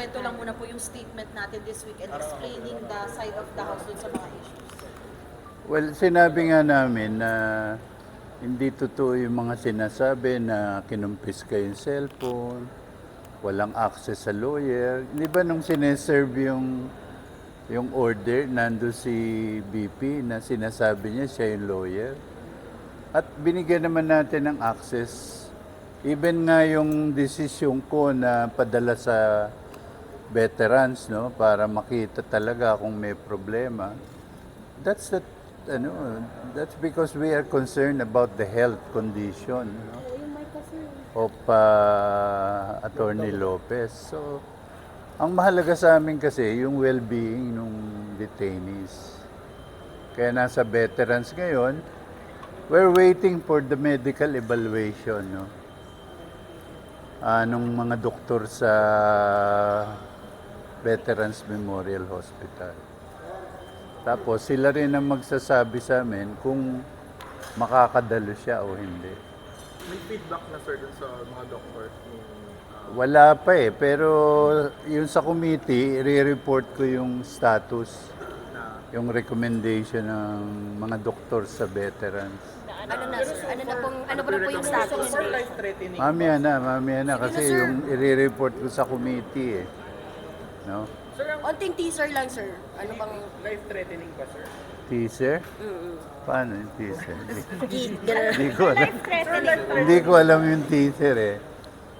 ikwento lang muna po yung statement natin this week and explaining the side of the House dun sa mga issues. Well, sinabi nga namin na hindi totoo yung mga sinasabi na kinumpiska yung cellphone, walang access sa lawyer. Di ba nung sineserve yung order, nando si BP na sinasabi niya siya yung lawyer? At binigyan naman natin ng access. Even nga yung desisyon ko na padala sa veterans, no, para makita talaga kung may problema. That's because we are concerned about the health condition, no, of Attorney Lopez. So, ang mahalaga sa amin kasi yung well-being ng detainees. Kaya nasa veterans ngayon, we're waiting for the medical evaluation, no, nung mga doktor sa Veterans Memorial Hospital. Tapos sila rin ang magsasabi sa amin kung makakadalo siya o hindi. May feedback na sir dun sa mga doctors ni Wala pa eh, pero yung sa committee, i-report ko yung status, yung recommendation ng mga doktor sa veterans. Ano na, sir? Ano pa po yung status? Sir, life-threatening. Mamaya na kasi yung i-report ko sa committee eh. No? Sir, ang Onting teaser lang, sir. Ano pang... life-threatening ba sir? Teaser? Paano yung teaser? Ganun. Hindi ko alam. Hindi ko alam yung teaser eh.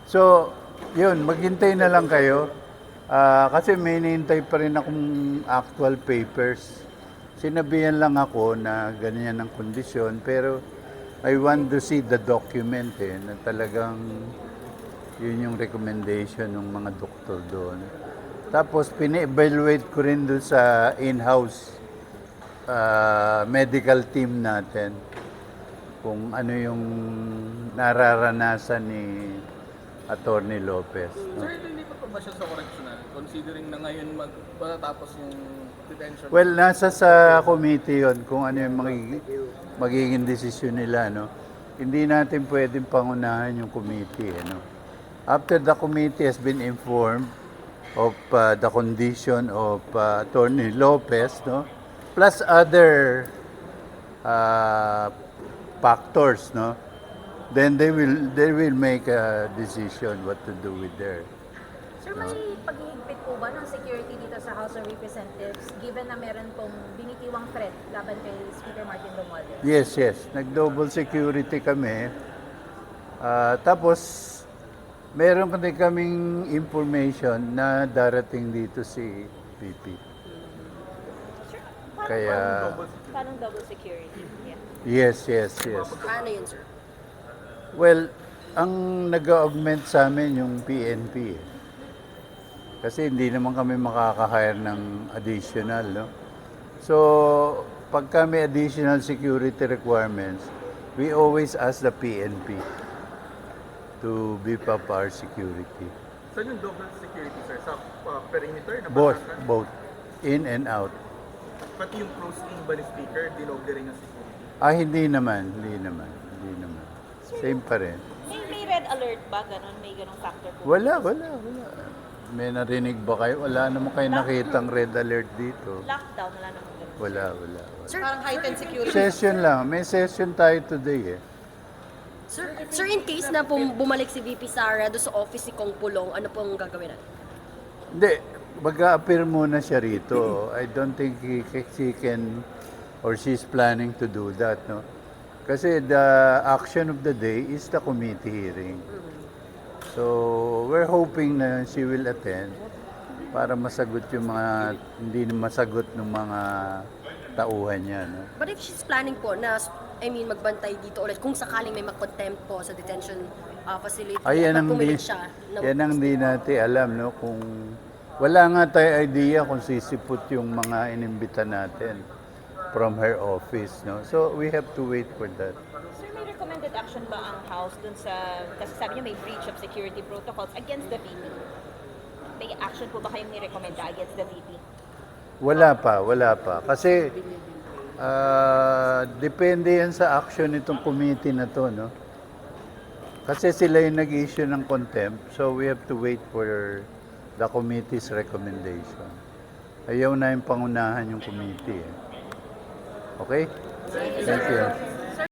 So, yun, maghintay na lang kayo. Kasi may hinihintay pa rin akong actual papers. Sinabihan lang ako na ganyan ang kondisyon, pero I want to see the document eh, na talagang yun yung recommendation ng mga doktor doon. Tapos, pina-evaluate ko rin doon sa in-house medical team natin kung ano yung nararanasan ni Attorney Lopez. No? Sir, hindi pa ba siya sa correctional? Considering na ngayon matatapos yung detention. Well, nasa sa committee yun kung ano yung magiging desisyon nila. No? Hindi natin pwedeng pangunahan yung committee. No? After the committee has been informed of the condition of Attorney Lopez, no? Plus other factors, no? Then they will make a decision what to do with their. Sir, may paghihigpit po ba ng security dito sa House of Representatives given na meron pong binitiwang threat laban kay Speaker Martin Romualdez? Yes. Nag-double security kami. Tapos, meron din kaming information na darating dito si PP. Kaya, Parang double security. yes. Ano yun, sir? Well, ang nag-augment sa amin yung PNP. Kasi hindi naman kami makaka-hire ng additional, no? So, pagka may additional security requirements, we always ask the PNP to beef up our security. Saan yung double security sir? Sa perimeter na Both, batakan? both. In and out. Pati yung close link ba ni speaker, dinoble rin ang security? Hindi naman. Same pa rin. May red alert ba? Ganon? May ganong factor po? Wala. May narinig ba kayo? Wala naman kayo nakitang red alert dito. Lockdown, wala namang ganon. Wala. Sir, Parang heightened security. Session lang. May session tayo today eh. sir, in case na bumalik si VP Sara doon sa office si Kong Pulong, ano pong gagawin natin? Hindi. Mag-a-appear muna siya rito. I don't think she can or she's planning to do that, no? Kasi the action of the day is the committee hearing. So, we're hoping na she will attend para masagot yung mga hindi na masagot ng mga tauhan niya, no? But if she's planning po na, magbantay dito ulit kung sakaling may mag-contempt po sa detention facility, Ay, yan at ang pumilit siya. yan ang di natin alam, no? Kung wala nga tayo idea kung sisipot yung mga inimbita natin from her office, no? So, we have to wait for that. Sir, may recommended action ba ang House dun sa, kasi sabi niyo may breach of security protocols against the VP? May action po ba kayong nirekomenda against the VP? Wala pa. Kasi, depende yan sa action nitong committee na to, no? Kasi sila yung nag-issue ng contempt, so we have to wait for the committee's recommendation. Ayaw na yung pangunahan yung committee. Okay? Thank you.